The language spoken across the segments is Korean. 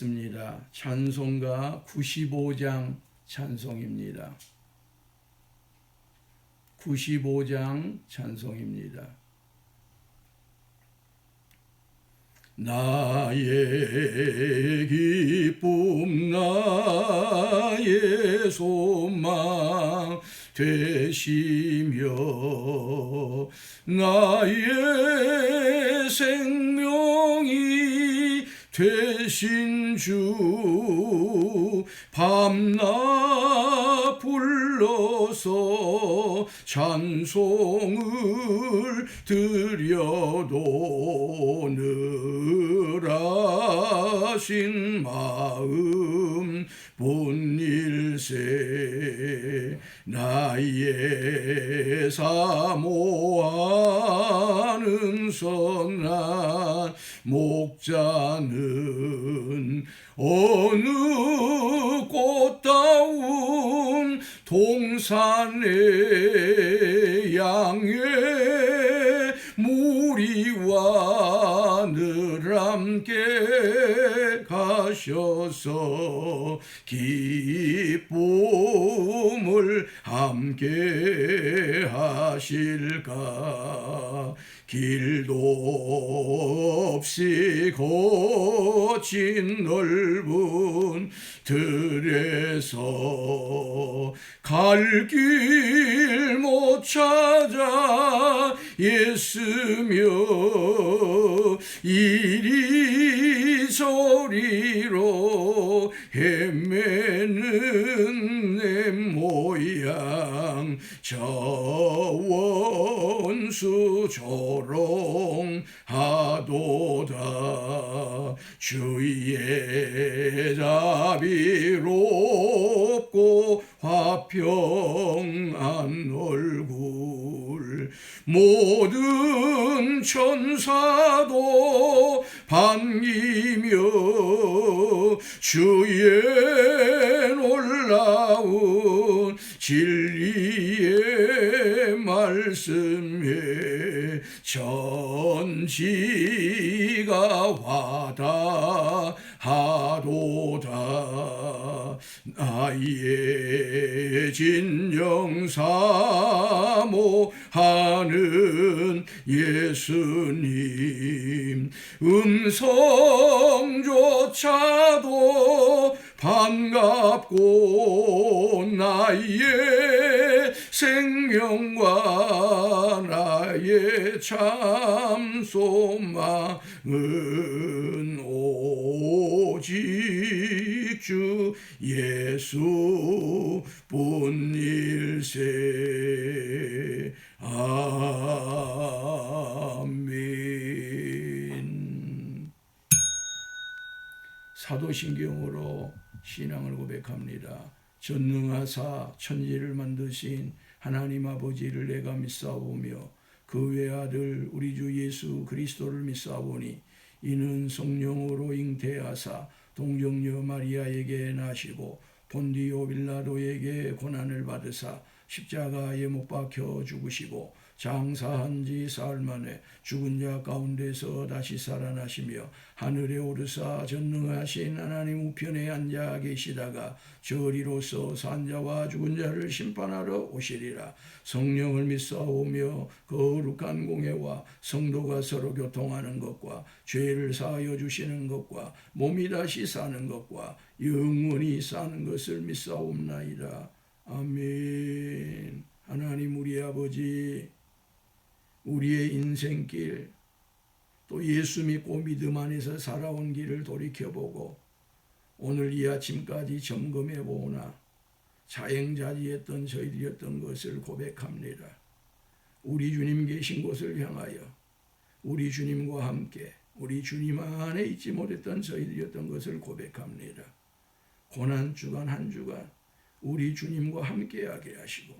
있습니다. 찬송가 95장 찬송입니다. 95장 찬송입니다. 나의 기쁨 나의 소망 되시며 나의 생명이 되신 주 밤낮 불러서 찬송을 드려도 늘 하신 마음 본일세 나의 사모하는 선한 목자는 어느 꽃다운 동산의 양의 무리와 늘 함께 가셔서 기쁨을 함께 하실까. 길도 없이 거친 넓은 들에서 갈 길 못 찾아 애쓰며 이리저리로 헤매는 내 모양 저 원수 조롱하도다. 주의 자비롭고 화평한 얼굴 모든 천사도 반기며 주의 놀라운 진리의 말씀에 전지가 와닿하도다. 나의 진정 사모하는 예수님 음성조차도 반갑고 나의 생명과 나의 참 소망은 오직 주 예수 뿐일세. 아멘. 사도신경으로 신앙을 고백합니다. 전능하사 천지를 만드신 하나님 아버지를 내가 믿사오며 그 외아들 우리 주 예수 그리스도를 믿사오니 이는 성령으로 잉태하사 동정녀 마리아에게 나시고 본디오 빌라도에게 고난을 받으사 십자가에 못 박혀 죽으시고 장사한 지 사흘 만에 죽은 자 가운데서 다시 살아나시며 하늘에 오르사 전능하신 하나님 우편에 앉아 계시다가 저리로서 산자와 죽은 자를 심판하러 오시리라. 성령을 믿사오며 거룩한 공회와 성도가 서로 교통하는 것과 죄를 사하여 주시는 것과 몸이 다시 사는 것과 영원히 사는 것을 믿사옵나이다. 아멘. 하나님 우리 아버지, 우리의 인생길 또 예수 믿고 믿음 안에서 살아온 길을 돌이켜보고 오늘 이 아침까지 점검해 보나 자행자지했던 저희들이었던 것을 고백합니다. 우리 주님 계신 곳을 향하여 우리 주님과 함께 우리 주님 안에 있지 못했던 저희들이었던 것을 고백합니다. 고난주간 한 주간 우리 주님과 함께하게 하시고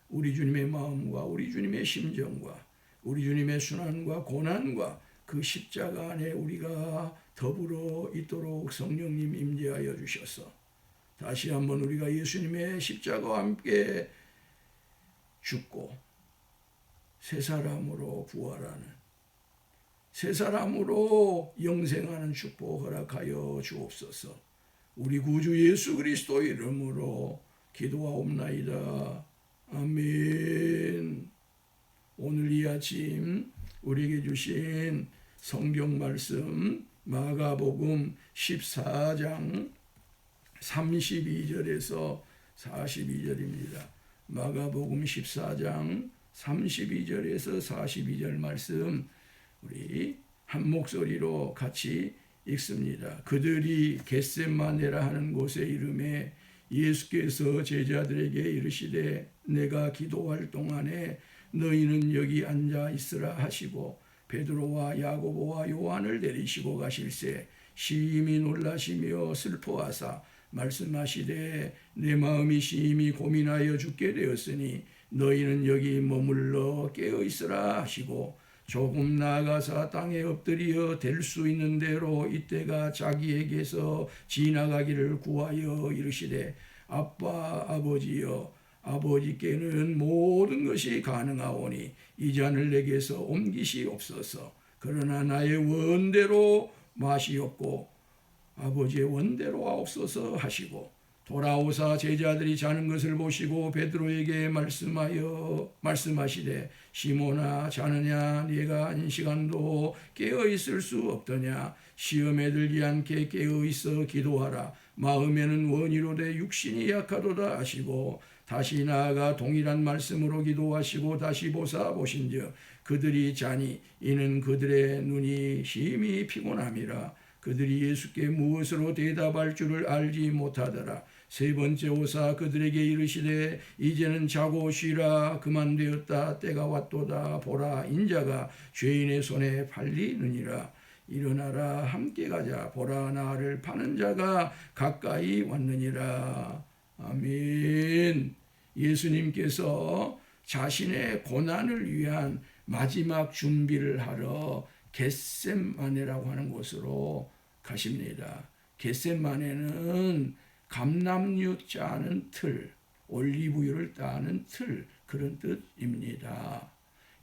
우리 주님의 마음과 우리 주님의 심정과 우리 주님의 순환과 고난과 그 십자가 안에 우리가 더불어 있도록 성령님 임재하여 주셔서 다시 한번 우리가 예수님의 십자가와 함께 죽고 새 사람으로 부활하는 새 사람으로 영생하는 축복 허락하여 주옵소서. 우리 구주 예수 그리스도 이름으로 기도하옵나이다. 아멘. 오늘 이 아침 우리에게 주신 성경 말씀 마가복음 14장 32절에서 42절입니다. 마가복음 14장 32절에서 42절 말씀 우리 한 목소리로 같이 읽습니다. 그들이 겟셋마네라 하는 곳에 이르매 예수께서 제자들에게 이르시되 내가 기도할 동안에 너희는 여기 앉아 있으라 하시고 베드로와 야고보와 요한을 데리시고 가실새 심히 놀라시며 슬퍼하사 말씀하시되 내 마음이 심히 고민하여 죽게 되었으니 너희는 여기 머물러 깨어 있으라 하시고 조금 나아가사 땅에 엎드려 될 수 있는 대로 이때가 자기에게서 지나가기를 구하여 이르시되 아빠 아버지여 아버지께는 모든 것이 가능하오니 이 잔을 내게서 옮기시옵소서. 그러나 나의 원대로 마시옵고 아버지의 원대로 하옵소서 하시고 돌아오사 제자들이 자는 것을 보시고 베드로에게 말씀하시되 시몬아 자느냐 네가 한 시간도 깨어 있을 수 없더냐 시험에 들지 않게 깨어 있어 기도하라 마음에는 원이로되 육신이 약하도다 하시고 다시 나아가 동일한 말씀으로 기도하시고 다시 보신즉 그들이 자니 이는 그들의 눈이 심히 피곤함이라. 그들이 예수께 무엇으로 대답할 줄을 알지 못하더라. 세 번째 오사 그들에게 이르시되 이제는 자고 쉬라 그만되었다 때가 왔도다 보라 인자가 죄인의 손에 팔리느니라. 일어나라 함께 가자 보라 나를 파는 자가 가까이 왔느니라. 아멘. 예수님께서 자신의 고난을 위한 마지막 준비를 하러 겟셋마네라고 하는 곳으로 가십니다. 겟셋마네는 감람유 짜는 틀, 올리브유를 따는 틀 그런 뜻입니다.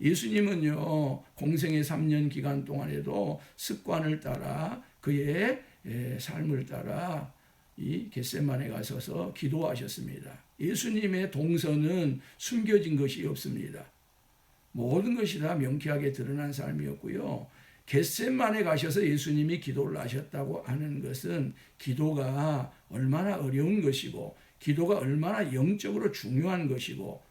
예수님은요 공생의 3년 기간 동안에도 습관을 따라 그의 삶을 따라 이 겟셋마네 가셔서 기도하셨습니다. 예수님의 동선은 숨겨진 것이 없습니다. 모든 것이 다 명쾌하게 드러난 삶이었고요. 겟셋마네 가셔서 예수님이 기도를 하셨다고 하는 것은 기도가 얼마나 어려운 것이고 기도가 얼마나 영적으로 중요한 것이고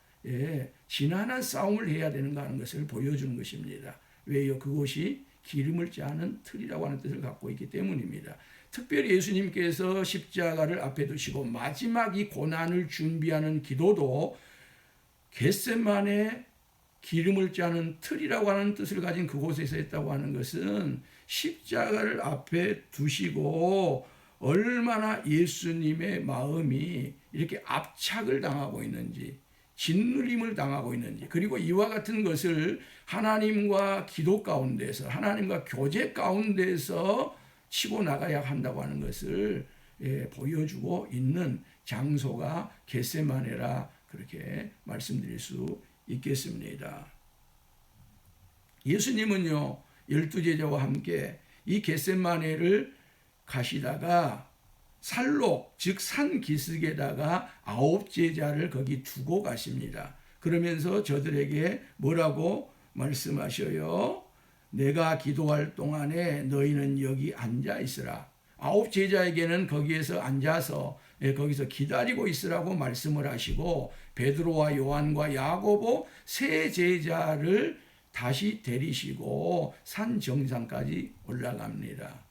지난한 싸움을 해야 되는가 하는 것을 보여주는 것입니다. 왜요? 그것이 기름을 짜는 틀이라고 하는 뜻을 갖고 있기 때문입니다. 특별히 예수님께서 십자가를 앞에 두시고 마지막 이 고난을 준비하는 기도도 겟셋마네 기름을 짜는 틀이라고 하는 뜻을 가진 그곳에서 했다고 하는 것은 십자가를 앞에 두시고 얼마나 예수님의 마음이 이렇게 압착을 당하고 있는지 짓눌림을 당하고 있는지 그리고 이와 같은 것을 하나님과 기도 가운데서 하나님과 교제 가운데서 치고 나가야 한다고 하는 것을 보여주고 있는 장소가 겟셋마네라 그렇게 말씀드릴 수 있겠습니다. 예수님은요 12제자와 함께 이 겟셋마네를 가시다가 산록 즉 산 기슭에다가 9제자를 거기 두고 가십니다. 그러면서 저들에게 뭐라고 말씀하셔요? 내가 기도할 동안에 너희는 여기 앉아 있으라. 9제자에게는 거기에서 앉아서 거기서 기다리고 있으라고 말씀을 하시고 베드로와 요한과 야고보 세 제자를 다시 데리시고 산 정상까지 올라갑니다.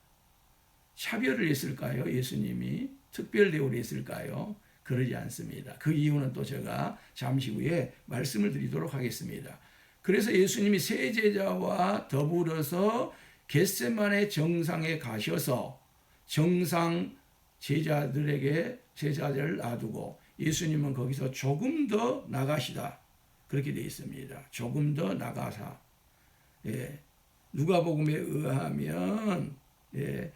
차별을 했을까요? 예수님이 특별 대우를 했을까요? 그러지 않습니다. 그 이유는 또 제가 잠시 후에 말씀을 드리도록 하겠습니다. 그래서 예수님이 세 제자와 더불어서 겟셋마네 정상에 가셔서 정상 제자들에게 제자들을 놔두고 예수님은 거기서 조금 더 나가시다. 그렇게 되어 있습니다. 조금 더 나가사. 누가복음에 의하면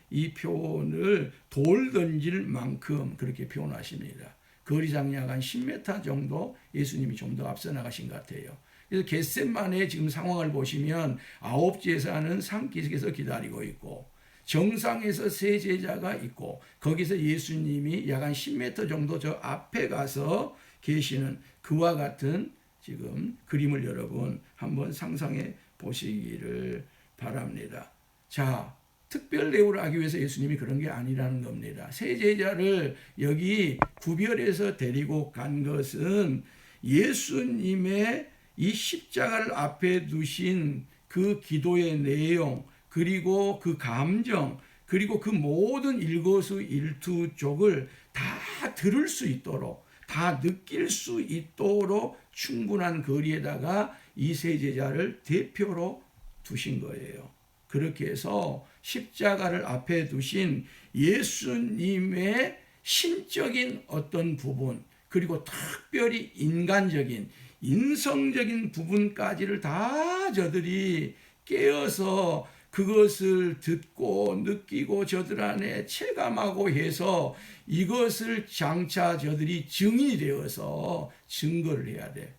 이 표현을 돌 던질 만큼 그렇게 표현하십니다. 거리상 약 한 10m 정도 예수님이 좀 더 앞서 나가신 것 같아요. 그래서 겟셋만의 지금 상황을 보시면 9제사는 산기슭에서 기다리고 있고 정상에서 세 제자가 있고 거기서 예수님이 약 한 10m 정도 저 앞에 가서 계시는 그와 같은 지금 그림을 여러분 한번 상상해 보시기를 바랍니다. 자, 특별 대우를 하기 위해서 예수님이 그런 게 아니라는 겁니다. 세 제자를 여기 구별해서 데리고 간 것은 예수님의 이 십자가를 앞에 두신 그 기도의 내용, 그리고 그 감정, 그리고 그 모든 일거수일투족을 다 들을 수 있도록, 다 느낄 수 있도록 충분한 거리에다가 이 세 제자를 대표로 두신 거예요. 그렇게 해서 십자가를 앞에 두신 예수님의 신적인 어떤 부분, 그리고 특별히 인간적인, 인성적인 부분까지를 다 저들이 깨어서 그것을 듣고 느끼고 저들 안에 체감하고 해서 이것을 장차 저들이 증인이 되어서 증거를 해야 돼.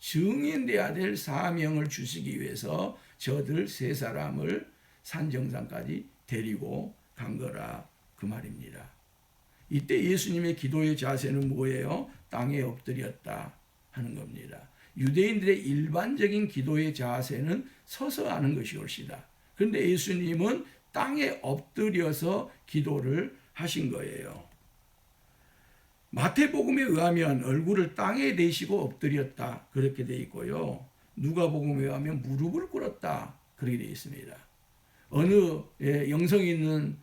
증인돼야 될 사명을 주시기 위해서 저들 세 사람을 산정상까지 데리고 간 거라 그 말입니다. 이때 예수님의 기도의 자세는 뭐예요? 땅에 엎드렸다 하는 겁니다. 유대인들의 일반적인 기도의 자세는 서서 하는 것이 옳시다. 그런데 예수님은 땅에 엎드려서 기도를 하신 거예요. 마태복음에 의하면 얼굴을 땅에 대시고 엎드렸다 그렇게 되어 있고요. 누가복음에 의하면 무릎을 꿇었다 그렇게 되어 있습니다. 어느 영성 있는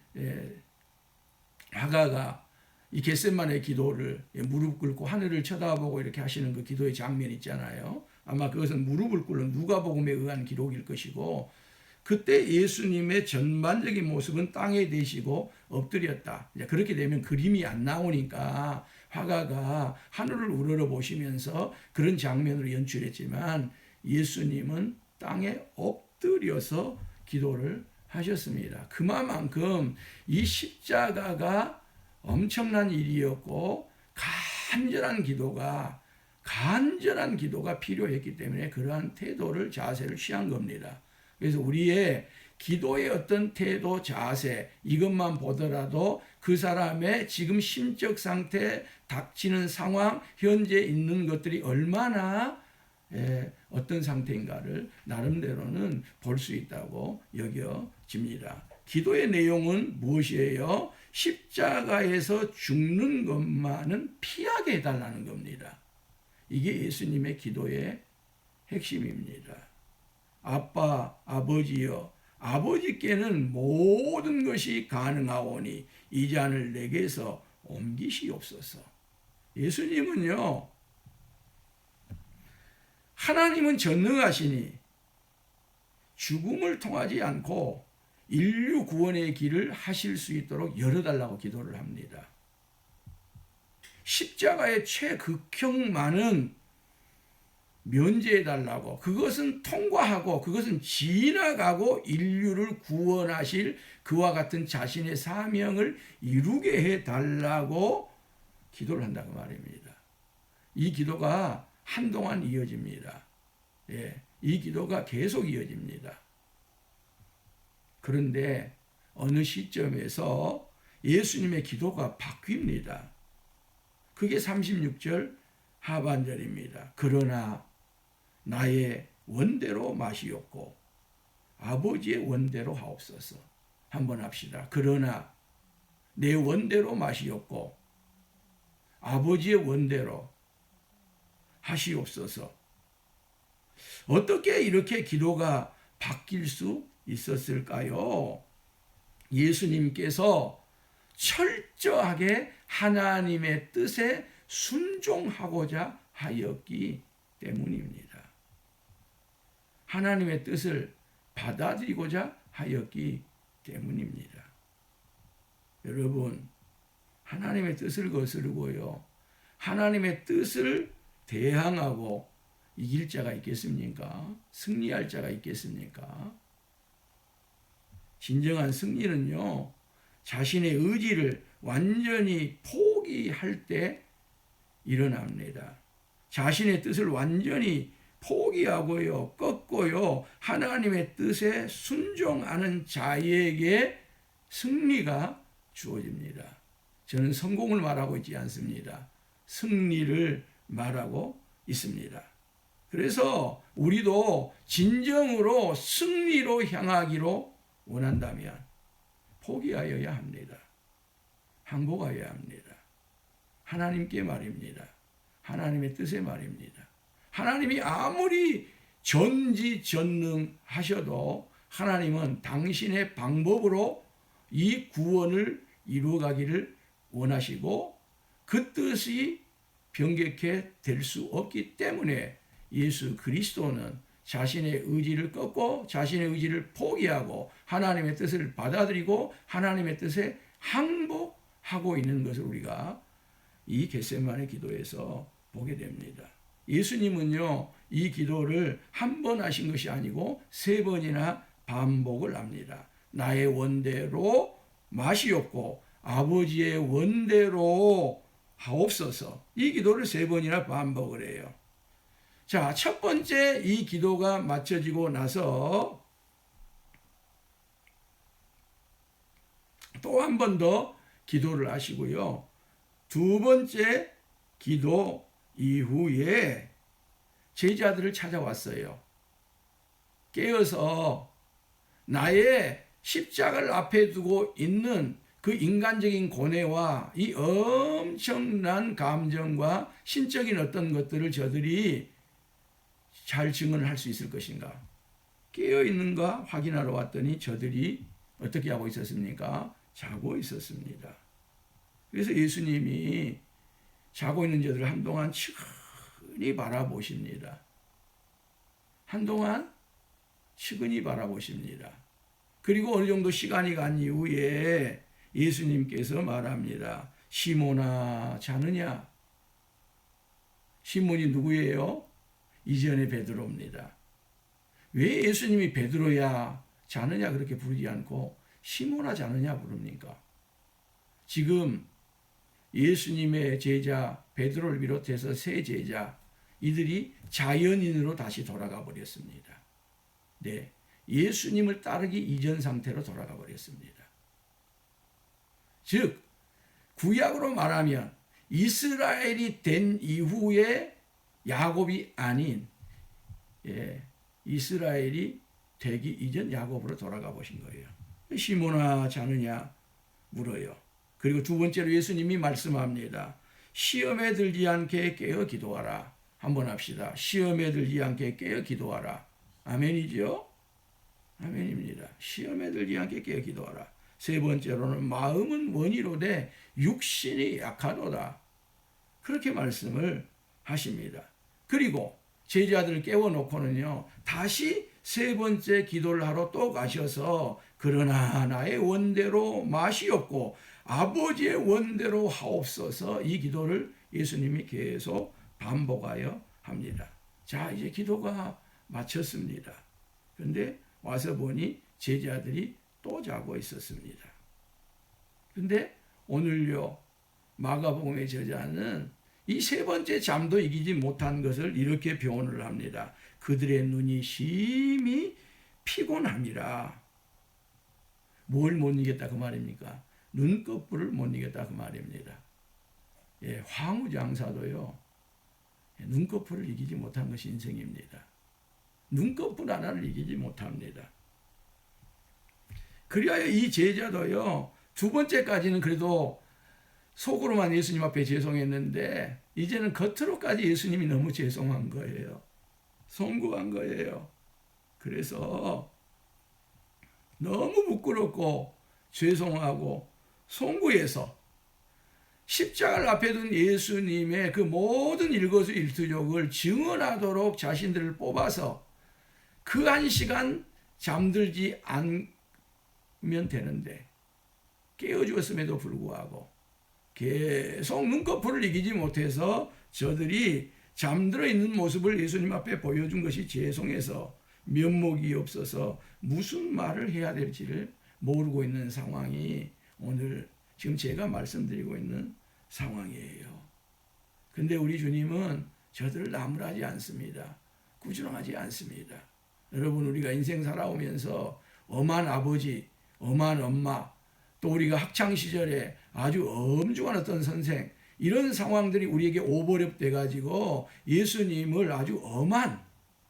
화가가 이 겟셋만의 기도를 무릎 꿇고 하늘을 쳐다보고 이렇게 하시는 그 기도의 장면 있잖아요. 아마 그것은 무릎을 꿇는 누가복음에 의한 기록일 것이고 그때 예수님의 전반적인 모습은 땅에 대시고 엎드렸다. 그렇게 되면 그림이 안 나오니까 화가가 하늘을 우러러 보시면서 그런 장면으로 연출했지만 예수님은 땅에 엎드려서 기도를 하셨습니다. 그만큼 이 십자가가 엄청난 일이었고 간절한 기도가 필요했기 때문에 그러한 태도를 자세를 취한 겁니다. 그래서 우리의 기도의 어떤 태도, 자세 이것만 보더라도 그 사람의 지금 심적 상태, 닥치는 상황, 현재 있는 것들이 얼마나 어떤 상태인가를 나름대로는 볼 수 있다고 여겨집니다. 기도의 내용은 무엇이에요? 십자가에서 죽는 것만은 피하게 해달라는 겁니다. 이게 예수님의 기도의 핵심입니다. 아빠, 아버지여, 아버지께는 모든 것이 가능하오니 이 잔을 내게서 옮기시옵소서. 예수님은요, 하나님은 전능하시니 죽음을 통하지 않고 인류 구원의 길을 하실 수 있도록 열어달라고 기도를 합니다. 십자가의 최극형만은 면제해달라고, 그것은 통과하고 그것은 지나가고 인류를 구원하실 그와 같은 자신의 사명을 이루게 해달라고 기도를 한다고 말입니다. 이 기도가 한동안 이어집니다. 이 기도가 계속 이어집니다. 그런데 어느 시점에서 예수님의 기도가 바뀝니다. 그게 36절 하반절입니다. 그러나 나의 원대로 마시옵고 아버지의 원대로 하옵소서. 한번 합시다. 그러나 내 원대로 마시옵고 아버지의 원대로 하시옵소서. 어떻게 이렇게 기도가 바뀔 수 있었을까요? 예수님께서 철저하게 하나님의 뜻에 순종하고자 하였기 때문입니다. 하나님의 뜻을 받아들이고자 하였기 때문입니다. 여러분, 하나님의 뜻을 거스르고요, 하나님의 뜻을 대항하고 이길 자가 있겠습니까? 승리할 자가 있겠습니까? 진정한 승리는요, 자신의 의지를 완전히 포기할 때 일어납니다. 자신의 뜻을 완전히 포기하고요, 꺾고요, 하나님의 뜻에 순종하는 자에게 승리가 주어집니다. 저는 성공을 말하고 있지 않습니다. 승리를 말하고 있습니다. 그래서 우리도 진정으로 승리로 향하기로 원한다면 포기하여야 합니다. 항복하여야 합니다. 하나님께 말입니다. 하나님의 뜻에 말입니다. 하나님이 아무리 전지전능하셔도 하나님은 당신의 방법으로 이 구원을 이루어가기를 원하시고 그 뜻이 변개케 될 수 없기 때문에 예수 그리스도는 자신의 의지를 꺾고 자신의 의지를 포기하고 하나님의 뜻을 받아들이고 하나님의 뜻에 항복하고 있는 것을 우리가 이 겟세마네 기도에서 보게 됩니다. 예수님은요, 이 기도를 한 번 하신 것이 아니고 3번이나 반복을 합니다. 나의 원대로 마시옵고 아버지의 원대로 하옵소서. 이 기도를 3번이나 반복을 해요. 자, 첫 번째 이 기도가 마쳐지고 나서 또 한 번 더 기도를 하시고요. 2번째 기도 이후에 제자들을 찾아왔어요. 깨어서 나의 십자가를 앞에 두고 있는 그 인간적인 고뇌와 이 엄청난 감정과 신적인 어떤 것들을 저들이 잘 증언을 할 수 있을 것인가? 깨어있는가 확인하러 왔더니 저들이 어떻게 하고 있었습니까? 자고 있었습니다. 그래서 예수님이 자고 있는 저들을 한동안 측은히 바라보십니다. 한동안 측은히 바라보십니다. 그리고 어느 정도 시간이 간 이후에 예수님께서 말합니다. 시몬아 자느냐? 시몬이 누구예요? 이전에 베드로입니다. 왜 예수님이 베드로야 자느냐 그렇게 부르지 않고 시몬아 자느냐 부릅니까? 지금 예수님의 제자 베드로를 비롯해서 3 제자 이들이 자연인으로 다시 돌아가 버렸습니다. 네, 예수님을 따르기 이전 상태로 돌아가 버렸습니다. 즉 구약으로 말하면 이스라엘이 된 이후에 야곱이 아닌 이스라엘이 되기 이전 야곱으로 돌아가 보신 거예요. 시몬아 자느냐 물어요. 그리고 2번째로 예수님이 말씀합니다. 시험에 들지 않게 깨어 기도하라. 한번 합시다. 시험에 들지 않게 깨어 기도하라. 아멘이죠? 아멘입니다. 시험에 들지 않게 깨어 기도하라. 3번째로는 마음은 원이로되 육신이 약하도다. 그렇게 말씀을 하십니다. 그리고 제자들을 깨워놓고는요, 다시 3번째 기도를 하러 또 가셔서 그러나 나의 원대로 마시옵고 아버지의 원대로 하옵소서. 이 기도를 예수님이 계속 반복하여 합니다. 자, 이제 기도가 마쳤습니다. 그런데 와서 보니 제자들이 또 자고 있었습니다. 그런데 오늘요, 마가복음의 저자는 이 3번째 잠도 이기지 못한 것을 이렇게 표현을 합니다. 그들의 눈이 심히 피곤함이라. 뭘 못 이겼다 그 말입니까? 눈꺼풀을 못 이겼다 그 말입니다. 예, 황후장사도요, 눈꺼풀을 이기지 못한 것이 인생입니다. 눈꺼풀 하나를 이기지 못합니다. 그리하여 이 제자도요, 2번째까지는 그래도 속으로만 예수님 앞에 죄송했는데 이제는 겉으로까지 예수님이 너무 죄송한 거예요. 송구한 거예요. 그래서 너무 부끄럽고 죄송하고 송구해서 십자가를 앞에 둔 예수님의 그 모든 일거수일투족을 증언하도록 자신들을 뽑아서 그 한 시간 잠들지 않으면 되는데 깨어주었음에도 불구하고 계속 눈꺼풀을 이기지 못해서 저들이 잠들어 있는 모습을 예수님 앞에 보여준 것이 죄송해서 면목이 없어서 무슨 말을 해야 될지를 모르고 있는 상황이 오늘 지금 제가 말씀드리고 있는 상황이에요. 근데 우리 주님은 저들을 나무라지 않습니다. 꾸준하지 않습니다. 여러분, 우리가 인생 살아오면서 엄한 아버지, 엄한 엄마, 또 우리가 학창시절에 아주 엄중한 어떤 선생, 이런 상황들이 우리에게 오버랩돼 가지고 예수님을 아주 엄한,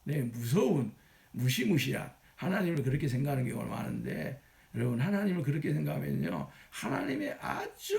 무서운, 무시무시한 하나님을 그렇게 생각하는 경우가 많은데, 여러분, 하나님을 그렇게 생각하면요, 하나님의 아주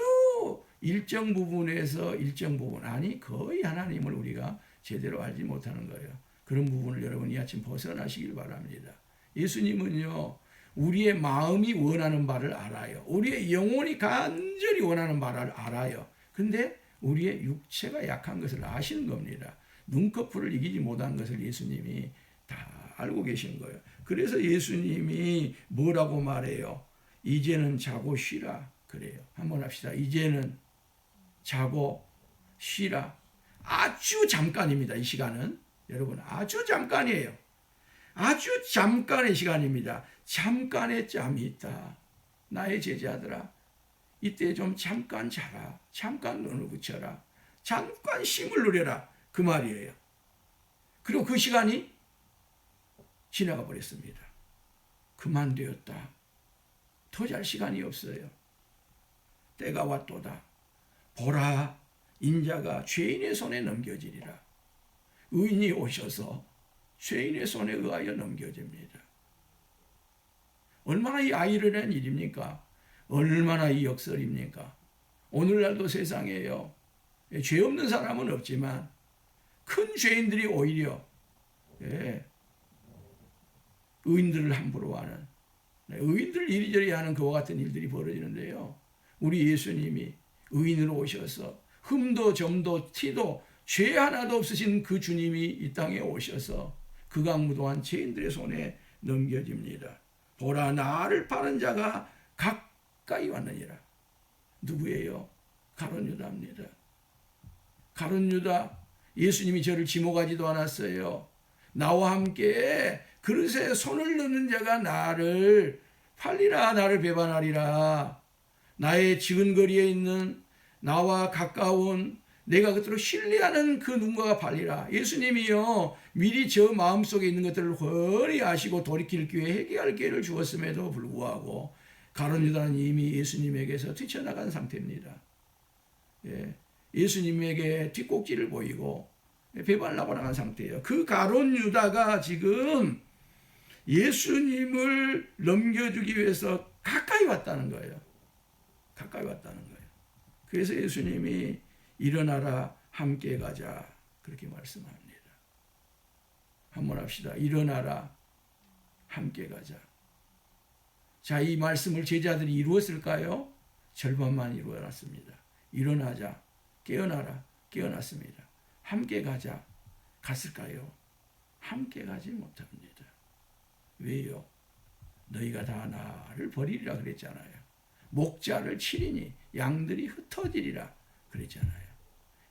일정 부분에서 일정 부분, 아니 거의 하나님을 우리가 제대로 알지 못하는 거예요. 그런 부분을 여러분 이 아침 벗어나시길 바랍니다. 예수님은요, 우리의 마음이 원하는 바를 알아요. 우리의 영혼이 간절히 원하는 바를 알아요. 근데 우리의 육체가 약한 것을 아시는 겁니다. 눈꺼풀을 이기지 못한 것을 예수님이 다 알고 계신 거예요. 그래서 예수님이 뭐라고 말해요? 이제는 자고 쉬라 그래요. 한번 합시다. 이제는 자고 쉬라. 아주 잠깐입니다. 이 시간은 여러분 아주 잠깐이에요. 아주 잠깐의 시간입니다. 잠깐의 짬이 있다. 나의 제자들아, 이때 좀 잠깐 자라. 잠깐 눈을 붙여라. 잠깐 쉼을 누려라. 그 말이에요. 그리고 그 시간이 지나가 버렸습니다. 그만되었다. 더 잘 시간이 없어요. 때가 왔도다. 보라, 인자가 죄인의 손에 넘겨지리라. 의인이 오셔서 죄인의 손에 의하여 넘겨집니다. 얼마나 이 아이러니한 일입니까? 얼마나 이 역설입니까? 오늘날도 세상에요, 죄 없는 사람은 없지만 큰 죄인들이 오히려 의인들을 함부로 하는, 의인들을 이리저리 하는 그와 같은 일들이 벌어지는데요. 우리 예수님이 의인으로 오셔서 흠도 점도 티도 죄 하나도 없으신 그 주님이 이 땅에 오셔서 극악무도한 죄인들의 손에 넘겨집니다. 보라, 나를 파는 자가 가까이 왔느니라. 누구예요? 가룟 유다입니다. 가룟 유다, 예수님이 저를 지목하지도 않았어요. 나와 함께 그릇에 손을 넣는 자가 나를 팔리라, 나를 배반하리라. 나의 지근거리에 있는 나와 가까운 내가 그토록 신뢰하는 그 누군가가 팔리라. 예수님이요, 미리 저 마음속에 있는 것들을 훤히 아시고 돌이킬 기회, 회개할 기회를 주었음에도 불구하고 가룟 유다는 이미 예수님에게서 뛰쳐나간 상태입니다. 예수님에게 뒷꼭지를 보이고 배반을 하고 나간 상태예요. 그 가룟 유다가 지금 예수님을 넘겨주기 위해서 가까이 왔다는 거예요. 가까이 왔다는 거예요. 그래서 예수님이 일어나라, 함께 가자, 그렇게 말씀합니다. 한번 합시다. 일어나라, 함께 가자. 자, 이 말씀을 제자들이 이루었을까요? 절반만 이루어놨습니다. 일어나자, 깨어나라, 깨어났습니다. 함께 가자, 갔을까요? 함께 가지 못합니다. 왜요? 너희가 다 나를 버리리라 그랬잖아요. 목자를 치리니 양들이 흩어지리라 그랬잖아요.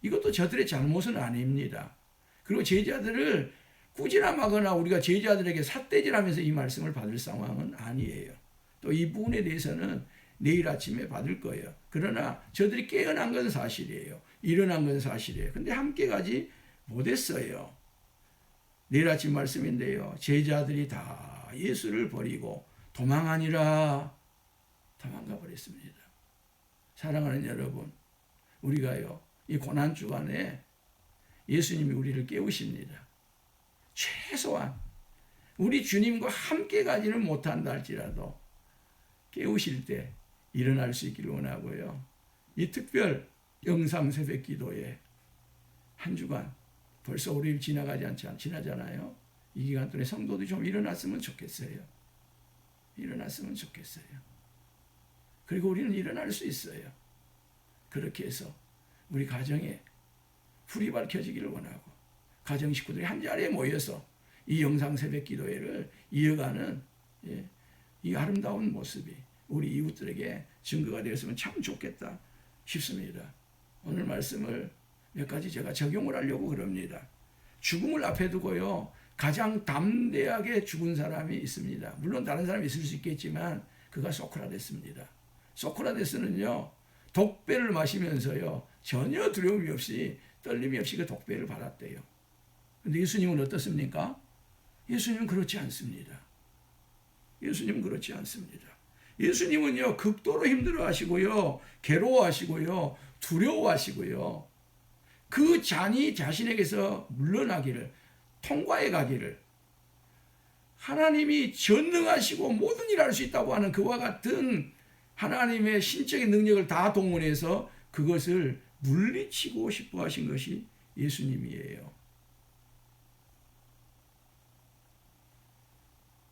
이것도 저들의 잘못은 아닙니다. 그리고 제자들을 꾸지람하거나 우리가 제자들에게 삿대질하면서 이 말씀을 받을 상황은 아니에요. 또 이 부분에 대해서는 내일 아침에 받을 거예요. 그러나 저들이 깨어난 건 사실이에요. 일어난 건 사실이에요. 근데 함께 가지 못했어요. 내일 아침 말씀인데요. 제자들이 다 예수를 버리고 도망하니라 도망가 버렸습니다. 사랑하는 여러분, 우리가요, 이 고난 주간에 예수님이 우리를 깨우십니다. 최소한 우리 주님과 함께 가지는 못한다 할지라도 깨우실 때 일어날 수 있기를 원하고요. 이 특별 영상 새벽 기도에 한 주간 벌써 5일 지나잖아요. 이 기간 동안에 성도들이 좀 일어났으면 좋겠어요. 일어났으면 좋겠어요. 그리고 우리는 일어날 수 있어요. 그렇게 해서 우리 가정에 불이 밝혀지기를 원하고 가정 식구들이 한 자리에 모여서 이 영상 새벽 기도회를 이어가는 이 아름다운 모습이 우리 이웃들에게 증거가 되었으면 참 좋겠다 싶습니다. 오늘 말씀을 몇 가지 제가 적용을 하려고 그럽니다. 죽음을 앞에 두고요, 가장 담대하게 죽은 사람이 있습니다. 물론 다른 사람이 있을 수 있겠지만 그가 소크라테스입니다. 소크라테스는요, 독배를 마시면서요 전혀 두려움이 없이 떨림이 없이 그 독배를 받았대요. 근데 예수님은 어떻습니까? 예수님은 그렇지 않습니다. 예수님은 그렇지 않습니다. 예수님은요, 극도로 힘들어하시고요, 괴로워하시고요, 두려워하시고요, 그 잔이 자신에게서 물러나기를, 통과해 가기를, 하나님이 전능하시고 모든 일을 할 수 있다고 하는 그와 같은 하나님의 신적인 능력을 다 동원해서 그것을 물리치고 싶어 하신 것이 예수님이에요.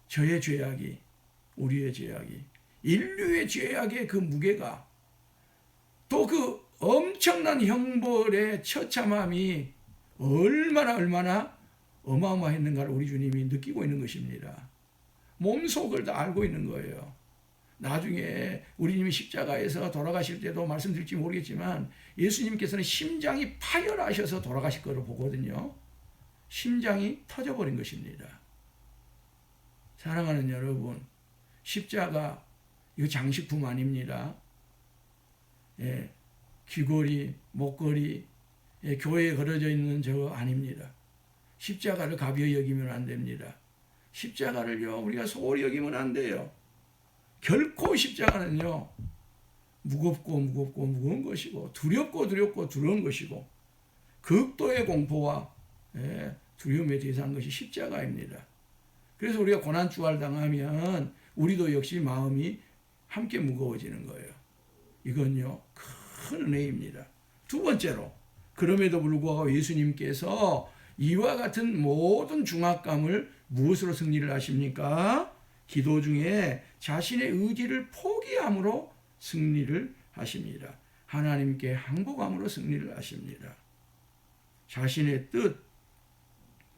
저의 죄악이, 우리의 죄악이, 인류의 죄악의 그 무게가, 또 그 엄청난 형벌의 처참함이 얼마나 어마어마했는가를 우리 주님이 느끼고 있는 것입니다. 몸속을 다 알고 있는 거예요. 나중에 우리 주님이 십자가에서 돌아가실 때도 말씀드릴지 모르겠지만 예수님께서는 심장이 파열하셔서 돌아가실 거로 보거든요. 심장이 터져버린 것입니다. 사랑하는 여러분, 십자가 이거 장식품 아닙니다. 예, 귀걸이, 목걸이, 예, 교회에 걸어져 있는 저거 아닙니다. 십자가를 가벼이 여기면 안 됩니다. 십자가를요, 우리가 소홀히 여기면 안 돼요. 결코 십자가는요, 무겁고 무거운 것이고, 두렵고 두려운 것이고, 극도의 공포와 두려움에 대해서한 것이 십자가입니다. 그래서 우리가 고난주알 당하면 우리도 역시 마음이 함께 무거워지는 거예요. 이건요, 큰 은혜입니다. 두 번째로, 그럼에도 불구하고 예수님께서 이와 같은 모든 중압감을 무엇으로 승리를 하십니까? 기도 중에 자신의 의지를 포기함으로 승리를 하십니다. 하나님께 항복함으로 승리를 하십니다. 자신의 뜻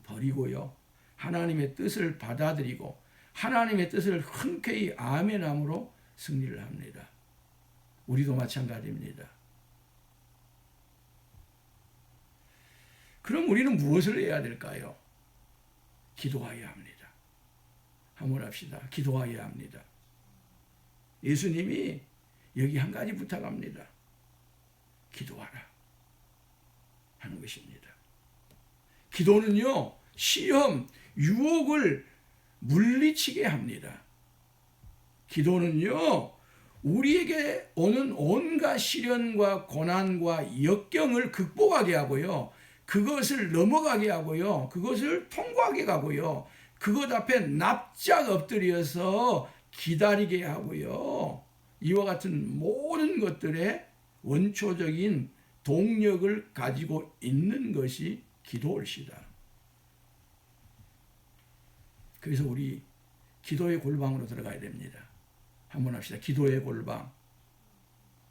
버리고요, 하나님의 뜻을 받아들이고 하나님의 뜻을 흔쾌히 아멘함으로 승리를 합니다. 우리도 마찬가지입니다. 그럼 우리는 무엇을 해야 될까요? 기도해야 합니다. 한번 합시다. 기도해야 합니다. 예수님이 여기 한 가지 부탁합니다. 기도하라 하는 것입니다. 기도는요, 시험, 유혹을 물리치게 합니다. 기도는요, 우리에게 오는 온갖 시련과 고난과 역경을 극복하게 하고요, 그것을 넘어가게 하고요, 그것을 통과하게 하고요, 그것 앞에 납작 엎드려서 기다리게 하고요, 이와 같은 모든 것들의 원초적인 동력을 가지고 있는 것이 기도올시다. 그래서 우리 기도의 골방으로 들어가야 됩니다. 한번 합시다. 기도의 골방.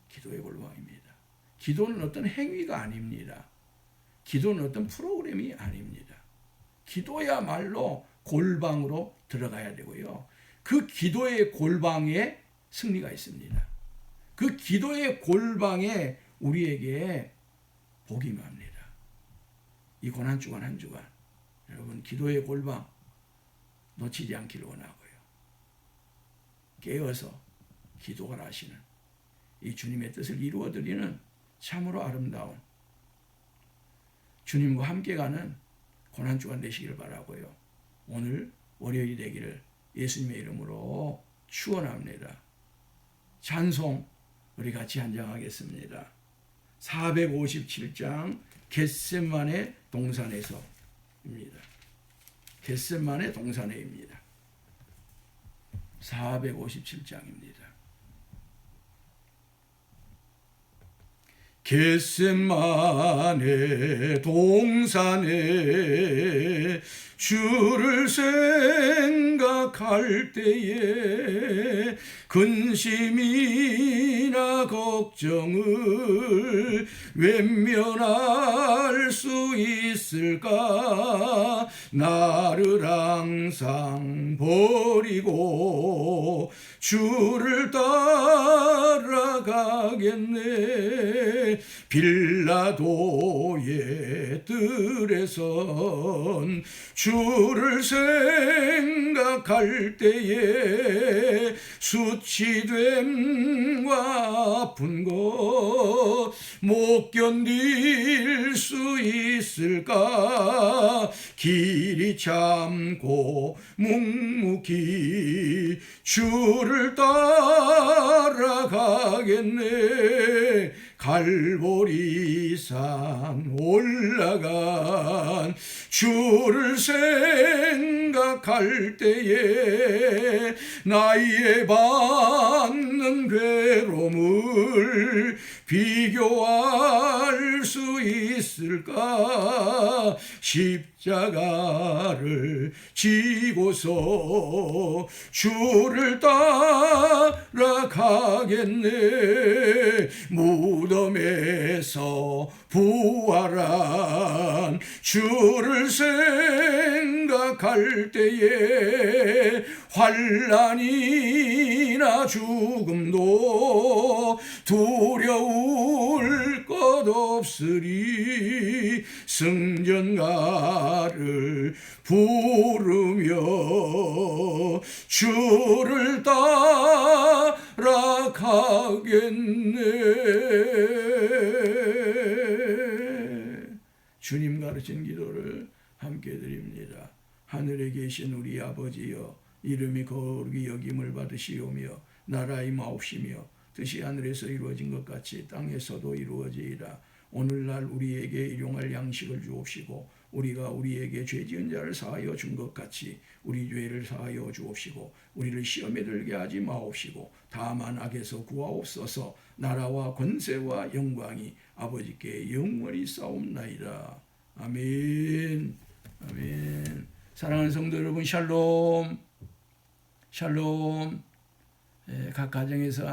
기도의 골방입니다. 기도는 어떤 행위가 아닙니다. 기도는 어떤 프로그램이 아닙니다. 기도야말로 골방으로 들어가야 되고요, 그 기도의 골방에 승리가 있습니다. 그 기도의 골방에 우리에게 복이 임합니다. 이 고난주간 한 주간 여러분, 기도의 골방 놓치지 않기를 원하고요, 깨어서 기도를 하시는 이 주님의 뜻을 이루어드리는 참으로 아름다운 주님과 함께 가는 고난주간 되시기를 바라고요, 오늘 월요일이 되기를 예수님의 이름으로 축원합니다. 찬송 우리 같이 한장하겠습니다. 457장 겟세마네 동산에서입니다. 겟세마네 동산에입니다. 457장입니다. 겟세마네 동산에 주를 생각할 때에 근심이나 걱정을 외면할 수 있을까? 나를 항상 버리고 주를 따라가겠네. 빌라도의 뜰에선 주 주를 생각할 때에 수치됨과 아픈 것 못 견딜 수 있을까? 길이 참고 묵묵히 주를 따라가겠네. 갈보리산 올라간 주를 생각할 때에 나의 받는 괴로움을 비교할 수 있을까? 십자가를 지고서 주를 따라가겠네. 무덤에서 부활한 주를 생각할 때에 환난이나 죽음도 두려울 것 없으리. 승전가를 부르며 주를 따라가겠네. 주님 가르친 기도를 함께 드립니다. 하늘에 계신 우리 아버지여, 이름이 거룩히 여김을 받으시오며 나라의 마옵시며 뜻이 하늘에서 이루어진 것 같이 땅에서도 이루어지이다. 오늘날 우리에게 일용할 양식을 주옵시고 우리가 우리에게 죄 지은 자를 사하여 준 것 같이 우리 죄를 사하여 주옵시고 우리를 시험에 들게 하지 마옵시고 다만 악에서 구하옵소서. 나라와 권세와 영광이 아버지께 영원히 싸움나이다. 아멘. 아멘. 사랑하는 성도 여러분, 샬롬. 샬롬. 각 가정에서